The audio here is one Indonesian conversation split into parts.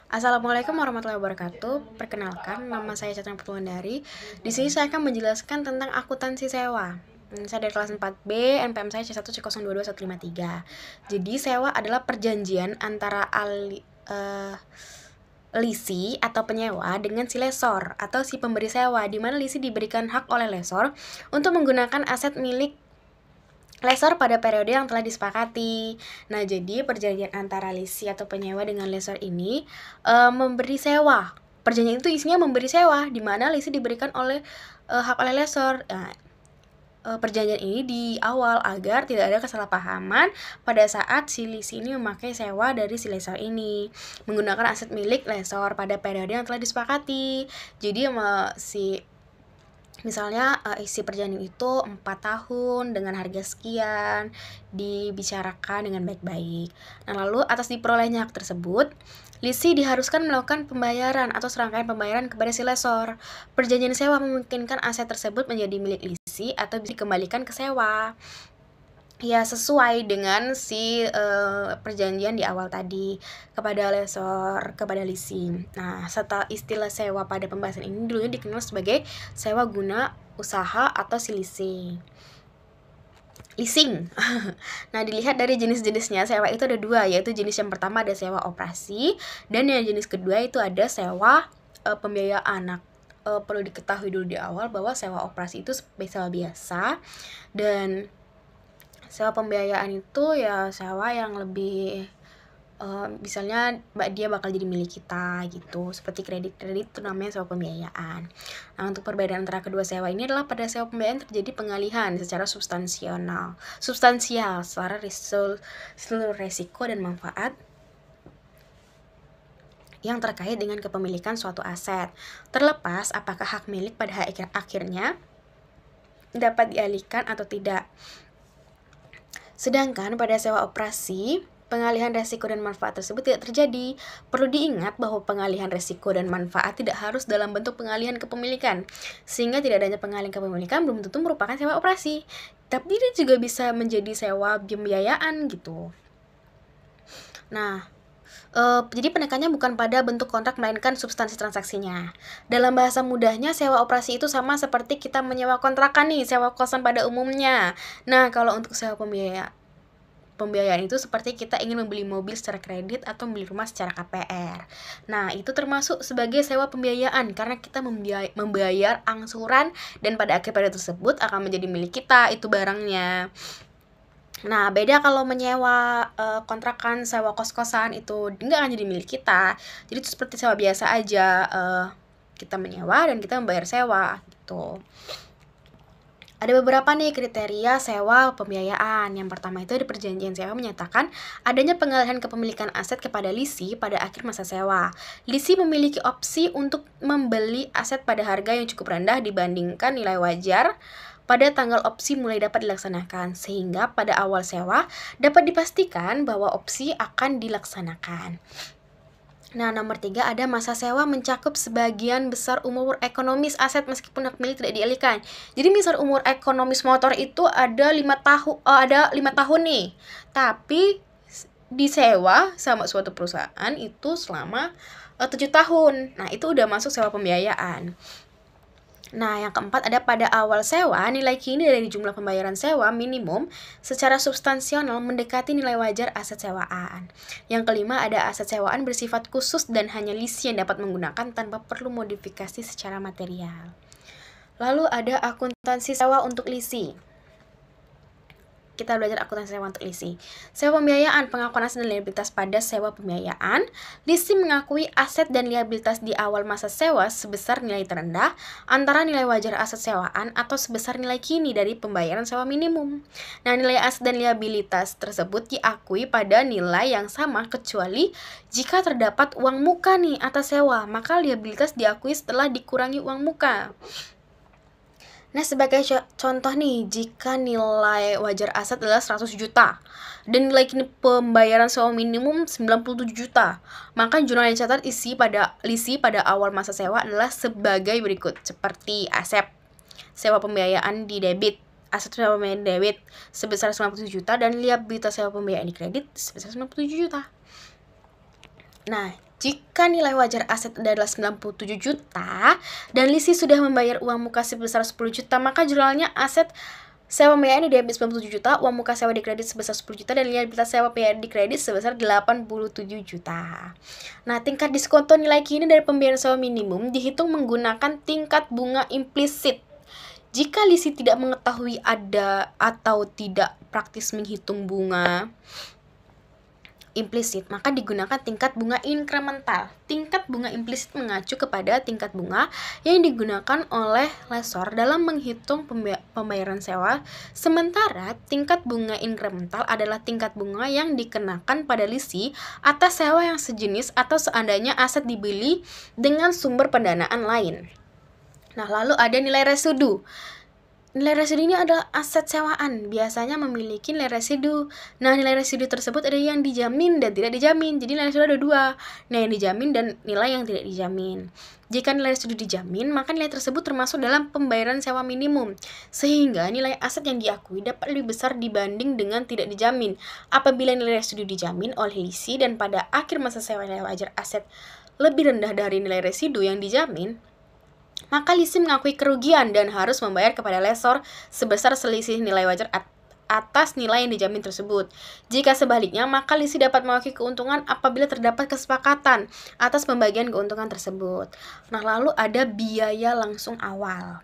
Assalamualaikum warahmatullahi wabarakatuh. Perkenalkan, nama saya Catra Putuwandari. Di sini saya akan menjelaskan tentang akuntansi sewa. Saya dari kelas 4B, NPM saya C1C022153. Jadi sewa adalah perjanjian antara lisi atau penyewa dengan si lesor atau si pemberi sewa, di mana lisi diberikan hak oleh lesor untuk menggunakan aset milik lesor pada periode yang telah disepakati. Nah, jadi perjanjian antara lisi atau penyewa dengan lesor ini memberi sewa. Perjanjian itu isinya memberi sewa, di mana lisi diberikan hak oleh lesor. Nah, perjanjian ini di awal agar tidak ada kesalahpahaman pada saat si lisi ini memakai sewa dari si lesor ini menggunakan aset milik lesor pada periode yang telah disepakati. Jadi misalnya isi perjanjian itu 4 tahun dengan harga sekian, dibicarakan dengan baik-baik. Nah, lalu atas diperolehnya hak tersebut, lisi diharuskan melakukan pembayaran atau serangkaian pembayaran kepada si lesor. Perjanjian sewa memungkinkan aset tersebut menjadi milik lisi atau bisa dikembalikan ke sewa. Ya, sesuai dengan si perjanjian di awal tadi kepada lesor, kepada leasing. Nah, setelah istilah sewa pada pembahasan ini dulunya dikenal sebagai sewa guna usaha atau si leasing. Nah, dilihat dari jenis-jenisnya, sewa itu ada dua, yaitu jenis yang pertama ada sewa operasi, dan yang jenis kedua itu ada sewa pembiayaan. Nah, perlu diketahui dulu di awal bahwa sewa operasi itu sewa biasa, dan sewa pembiayaan itu ya sewa yang lebih misalnya dia bakal jadi milik kita gitu, seperti kredit itu namanya sewa pembiayaan. Nah, untuk perbedaan antara kedua sewa ini adalah pada sewa pembiayaan terjadi pengalihan secara substansial secara seluruh resiko dan manfaat yang terkait dengan kepemilikan suatu aset, terlepas apakah hak milik pada akhirnya dapat dialihkan atau tidak. Sedangkan pada sewa operasi, pengalihan resiko dan manfaat tersebut tidak terjadi. Perlu diingat bahwa pengalihan resiko dan manfaat tidak harus dalam bentuk pengalihan kepemilikan, sehingga tidak adanya pengalihan kepemilikan belum tentu merupakan sewa operasi. Tapi dia juga bisa menjadi sewa pembiayaan gitu. Nah, jadi penekannya bukan pada bentuk kontrak melainkan substansi transaksinya. Dalam bahasa mudahnya, sewa operasi itu sama seperti kita menyewa kontrakan nih, sewa kosan pada umumnya. Nah, kalau untuk sewa pembiayaan itu seperti kita ingin membeli mobil secara kredit atau membeli rumah secara KPR. Nah, itu termasuk sebagai sewa pembiayaan karena kita membayar angsuran dan pada akhir periode tersebut akan menjadi milik kita itu barangnya. Nah, beda kalau menyewa kontrakan, sewa kos-kosan itu nggak akan jadi milik kita. Jadi itu seperti sewa biasa aja, kita menyewa dan kita membayar sewa gitu. Ada beberapa nih kriteria sewa pembiayaan. Yang pertama itu ada perjanjian sewa menyatakan adanya pengalihan kepemilikan aset kepada lisi pada akhir masa sewa. Lisi memiliki opsi untuk membeli aset pada harga yang cukup rendah dibandingkan nilai wajar pada tanggal opsi mulai dapat dilaksanakan, sehingga pada awal sewa dapat dipastikan bahwa opsi akan dilaksanakan. Nah, nomor 3 ada masa sewa mencakup sebagian besar umur ekonomis aset meskipun hak milik tidak dialihkan. Jadi misal umur ekonomis motor itu ada 5 tahun nih, tapi disewa sama suatu perusahaan itu selama 7 tahun. Nah, itu udah masuk sewa pembiayaan. Nah, yang keempat ada pada awal sewa, nilai kini dari jumlah pembayaran sewa minimum secara substansial mendekati nilai wajar aset sewaan. Yang kelima ada aset sewaan bersifat khusus dan hanya lisi yang dapat menggunakan tanpa perlu modifikasi secara material. Lalu ada akuntansi sewa untuk lisi. Kita belajar akuntansi sewa untuk lisi. Sewa pembiayaan, pengakuan aset dan liabilitas pada sewa pembiayaan. Lisi mengakui aset dan liabilitas di awal masa sewa sebesar nilai terendah antara nilai wajar aset sewaan atau sebesar nilai kini dari pembayaran sewa minimum. Nah, nilai aset dan liabilitas tersebut diakui pada nilai yang sama kecuali jika terdapat uang muka nih atas sewa, maka liabilitas diakui setelah dikurangi uang muka. Nah, sebagai contoh nih, jika nilai wajar aset adalah 100 juta dan nilai kini pembayaran sewa minimum 97 juta, maka jurnal yang dicatat lisi pada awal masa sewa adalah sebagai berikut, seperti aset sewa pembiayaan di debit, aset sewa pembiayaan debit sebesar 97 juta dan liabilitas sewa pembiayaan di kredit sebesar 97 juta. Nah, Jika nilai wajar aset adalah 97 juta dan Lisi sudah membayar uang muka sebesar 10 juta, maka jurnalnya aset sewa pembiayaan di debit 97 juta, uang muka sewa dikredit sebesar 10 juta, dan liabilitas sewa pembiayaan dikredit sebesar 87 juta. Nah, tingkat diskonto nilai kini dari pembayaran sewa minimum dihitung menggunakan tingkat bunga implisit. Jika Lisi tidak mengetahui ada atau tidak praktis menghitung bunga implisit, maka digunakan tingkat bunga inkremental. Tingkat bunga implisit mengacu kepada tingkat bunga yang digunakan oleh lessor dalam menghitung pembayaran sewa, sementara tingkat bunga inkremental adalah tingkat bunga yang dikenakan pada Lisi atas sewa yang sejenis atau seandainya aset dibeli dengan sumber pendanaan lain. Nah, lalu ada nilai residu. Nilai residu ini adalah aset sewaan, biasanya memiliki nilai residu. Nah, nilai residu tersebut ada yang dijamin dan tidak dijamin. Jadi nilai residu ada dua. Nah, yang dijamin dan nilai yang tidak dijamin. Jika nilai residu dijamin, maka nilai tersebut termasuk dalam pembayaran sewa minimum, sehingga nilai aset yang diakui dapat lebih besar dibanding dengan tidak dijamin. Apabila nilai residu dijamin oleh Lisi dan pada akhir masa sewa nilai wajar aset lebih rendah dari nilai residu yang dijamin, maka Lisi mengakui kerugian dan harus membayar kepada lessor sebesar selisih nilai wajar atas nilai yang dijamin tersebut. Jika sebaliknya, maka Lisi dapat mengakui keuntungan apabila terdapat kesepakatan atas pembagian keuntungan tersebut. Nah, lalu ada biaya langsung awal.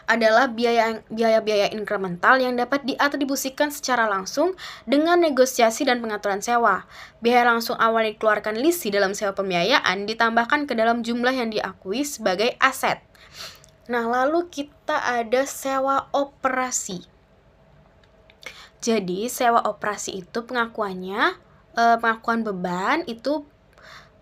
Adalah biaya-biaya inkremental yang dapat diatribusikan secara langsung dengan negosiasi dan pengaturan sewa. Biaya langsung awal yang dikeluarkan Lisi dalam sewa pembiayaan ditambahkan ke dalam jumlah yang diakui sebagai aset. Nah, lalu kita ada sewa operasi. Jadi, sewa operasi itu pengakuan beban itu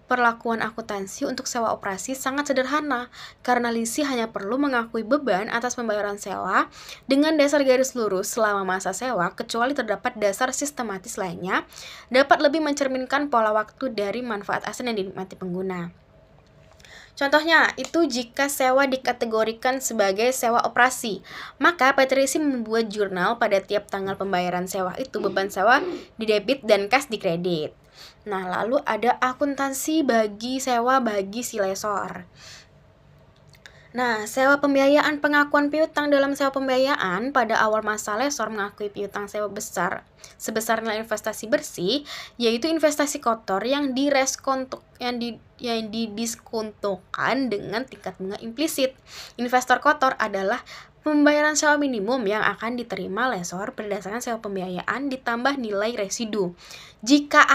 perlakuan akuntansi untuk sewa operasi sangat sederhana, karena Lisi hanya perlu mengakui beban atas pembayaran sewa dengan dasar garis lurus selama masa sewa, kecuali terdapat dasar sistematis lainnya, dapat lebih mencerminkan pola waktu dari manfaat aset yang dinikmati pengguna. Contohnya, itu jika sewa dikategorikan sebagai sewa operasi, maka PT Lisi membuat jurnal pada tiap tanggal pembayaran sewa itu beban sewa di debit dan kas di kredit. Nah, lalu ada akuntansi bagi sewa bagi si lessor. Nah, sewa pembiayaan pengakuan piutang dalam sewa pembiayaan pada awal masa lessor mengakui piutang sewa sebesar nilai investasi bersih, yaitu investasi kotor yang didiskontokan dengan tingkat bunga implisit. Investor kotor adalah pembayaran sewa minimum yang akan diterima lessor berdasarkan sewa pembiayaan ditambah nilai residu. Jika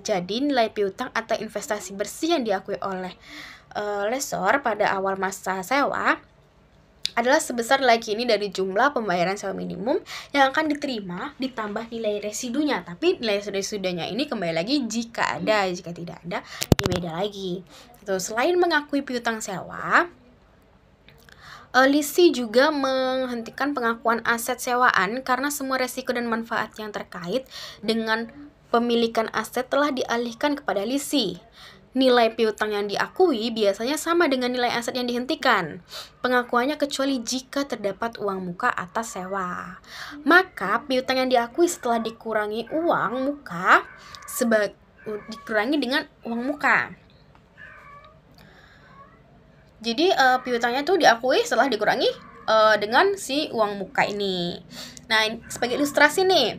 jadi nilai piutang atau investasi bersih yang diakui oleh lessor pada awal masa sewa adalah sebesar nilai kini dari jumlah pembayaran sewa minimum yang akan diterima ditambah nilai residunya. Tapi nilai residunya ini kembali lagi jika ada, jika tidak ada ya beda lagi. Selain mengakui piutang sewa, Lisi juga menghentikan pengakuan aset sewaan karena semua resiko dan manfaat yang terkait dengan pemilikan aset telah dialihkan kepada Lisi. Nilai piutang yang diakui biasanya sama dengan nilai aset yang dihentikan. Pengakuannya kecuali jika terdapat uang muka atas sewa. Maka piutang yang diakui setelah dikurangi uang muka dikurangi dengan uang muka. Jadi piutangnya tuh diakui setelah dikurangi dengan si uang muka ini. Nah, sebagai ilustrasi nih,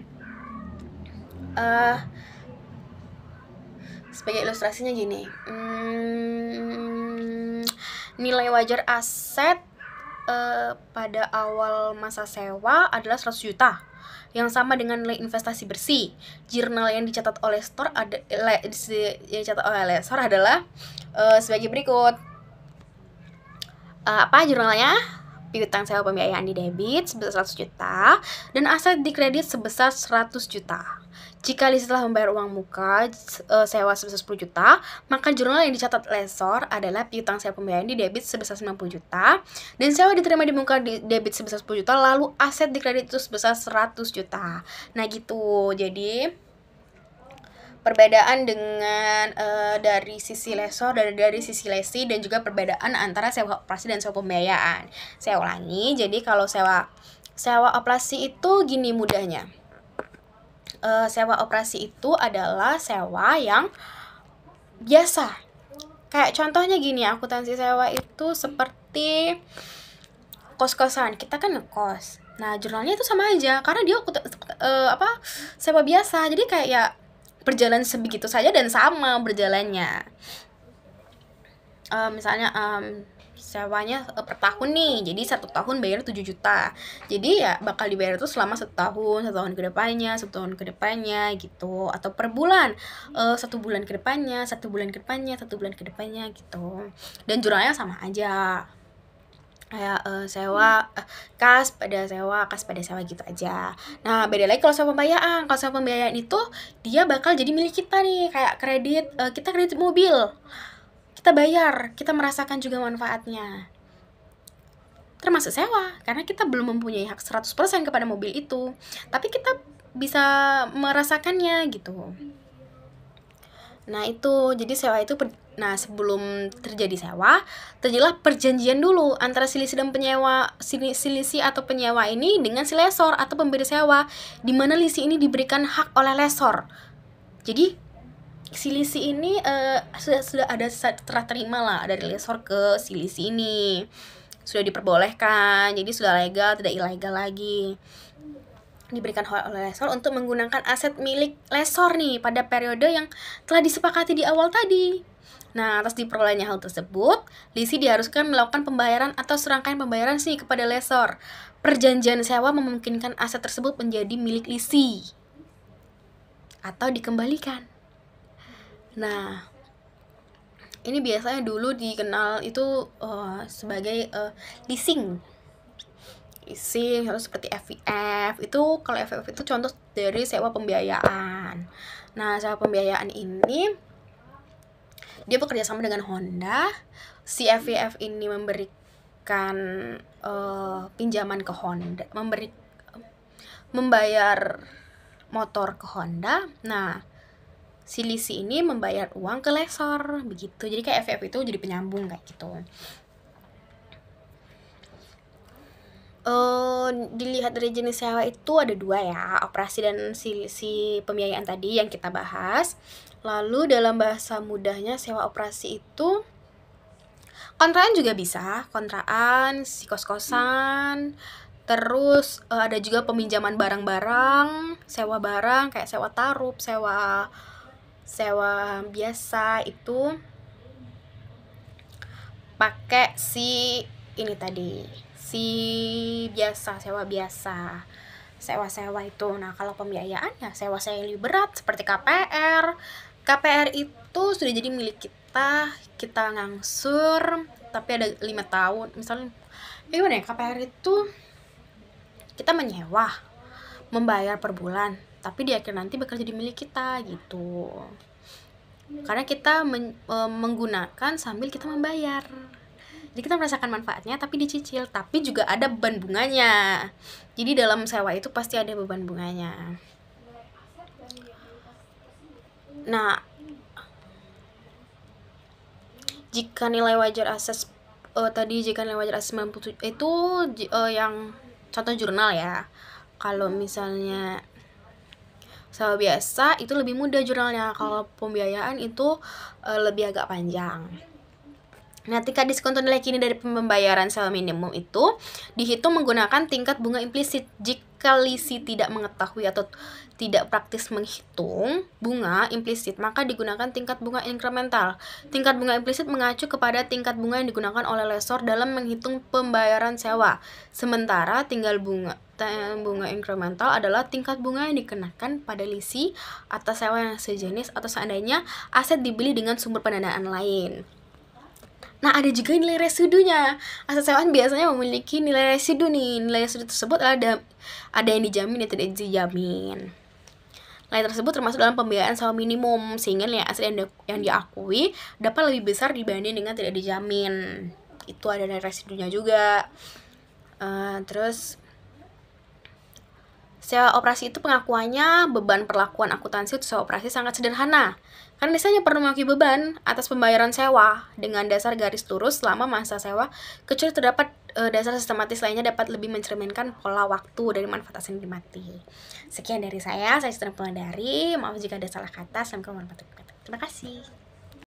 sebagai ilustrasinya gini, nilai wajar aset pada awal masa sewa adalah 100 juta, yang sama dengan nilai investasi bersih. Jurnal yang dicatat oleh lessor adalah sebagai berikut. Apa jurnalnya? Piutang sewa pembiayaan di debit sebesar 100 juta dan aset di kredit sebesar 100 juta. Jika Lisi telah membayar uang muka sewa sebesar 10 juta, maka jurnal yang dicatat lessor adalah piutang sewa pembiayaan di debit sebesar 90 juta dan sewa diterima di muka di debit sebesar 10 juta, lalu aset di kredit itu sebesar 100 juta. Nah, gitu. Jadi perbedaan dengan dari sisi lessor dan dari sisi Lisi, dan juga perbedaan antara sewa operasi dan sewa pembiayaan. Saya ulangi, jadi kalau sewa operasi itu gini mudahnya. sewa operasi itu adalah sewa yang biasa. Kayak contohnya gini, akuntansi sewa itu seperti kos-kosan. Kita kan ngekos. Nah, jurnalnya itu sama aja karena dia sewa biasa. Jadi kayak ya berjalan sebegitu saja dan sama berjalannya. Misalnya sewanya per tahun nih, jadi 1 tahun bayar 7 juta. Jadi ya bakal dibayar itu selama 1 tahun ke depannya, 1 tahun ke depannya gitu. Atau per bulan, 1 bulan ke depannya, 1 bulan ke depannya, 1 bulan ke depannya gitu. Dan jurnalnya sama aja. Kayak sewa kas pada sewa gitu aja. Nah, beda lagi kalau sewa pembiayaan. Kalau sewa pembiayaan itu dia bakal jadi milik kita nih, kayak kredit, kita kredit mobil. Kita bayar, kita merasakan juga manfaatnya. Termasuk sewa, karena kita belum mempunyai hak 100% kepada mobil itu. Tapi kita bisa merasakannya gitu. Nah, itu jadi sewa itu sebelum terjadi sewa, terjadilah perjanjian dulu antara si lisi dan penyewa, si lisi atau penyewa ini dengan si lesor atau pemberi sewa, di mana lisi ini diberikan hak oleh lesor. Jadi si lisi ini sudah ada serah terima lah dari lesor ke si lisi ini, sudah diperbolehkan, jadi sudah legal, tidak ilegal lagi. Diberikan hak oleh lesor untuk menggunakan aset milik lesor nih pada periode yang telah disepakati di awal tadi. Nah, atas diperolehnya hal tersebut, lisi diharuskan melakukan pembayaran atau serangkaian pembayaran sih kepada lesor. Perjanjian sewa memungkinkan aset tersebut menjadi milik lisi atau dikembalikan. Nah, ini biasanya dulu dikenal itu sebagai leasing. Leasing harus seperti FIF. Itu kalau FIF itu contoh dari sewa pembiayaan. Nah, sewa pembiayaan ini dia bekerja sama dengan Honda. Si FIF ini memberikan pinjaman ke Honda, membayar motor ke Honda. Nah, si lisi ini membayar uang ke lesor, begitu. Jadi kayak FIF itu jadi penyambung kayak gitu. Dilihat dari jenis sewa itu ada 2 ya, operasi dan si pembiayaan tadi yang kita bahas. Lalu dalam bahasa mudahnya sewa operasi itu kontraan juga bisa, kontraan, si kos-kosan. Terus ada juga peminjaman barang-barang, sewa barang kayak sewa tarup, sewa biasa itu pakai si ini tadi, si biasa, sewa biasa, sewa itu. Nah, kalau pembiayaan ya sewa yang lebih berat seperti KPR. KPR itu sudah jadi milik kita ngangsur tapi ada 5 tahun misalnya. Gimana ya, KPR itu kita menyewa, membayar per bulan, tapi di akhir nanti bakal jadi milik kita gitu. Karena kita menggunakan sambil kita membayar. Jadi kita merasakan manfaatnya tapi dicicil, tapi juga ada beban bunganya. Jadi dalam sewa itu pasti ada beban bunganya. Nah, jika nilai wajar aset jika nilai wajar aset 97 itu yang contoh jurnal ya. Kalau misalnya sewa biasa itu lebih mudah jurnalnya. Kalau pembiayaan itu lebih agak panjang. Nah, tingkat diskon nilai kini dari pembayaran sewa minimum itu dihitung menggunakan tingkat bunga implisit. Jika lisi tidak mengetahui atau tidak praktis menghitung bunga implisit, maka digunakan tingkat bunga inkremental. Tingkat bunga implisit mengacu kepada tingkat bunga yang digunakan oleh lesor dalam menghitung pembayaran sewa. Sementara tinggal bunga inkremental adalah tingkat bunga yang dikenakan pada lisi atas sewa yang sejenis atau seandainya aset dibeli dengan sumber pendanaan lain. Nah, ada juga nilai residunya. Aset sewaan biasanya memiliki nilai residu nih. Nilai residu tersebut ada yang dijamin dan tidak dijamin. Nilai tersebut termasuk dalam pembiayaan sewa minimum, sehingga nilai aset yang diakui dapat lebih besar dibanding dengan tidak dijamin. Itu ada nilai residunya juga. Terus Sewa operasi itu pengakuannya beban perlakuan akuntansi untuk sewa operasi sangat sederhana. Karena desanya perlu mengakui beban atas pembayaran sewa dengan dasar garis lurus selama masa sewa, kecuali terdapat dasar sistematis lainnya dapat lebih mencerminkan pola waktu dari manfaat asing dimati. Sekian dari saya Sitra Pengendari. Maaf jika ada salah kata. Sampai jumpa. Terima kasih.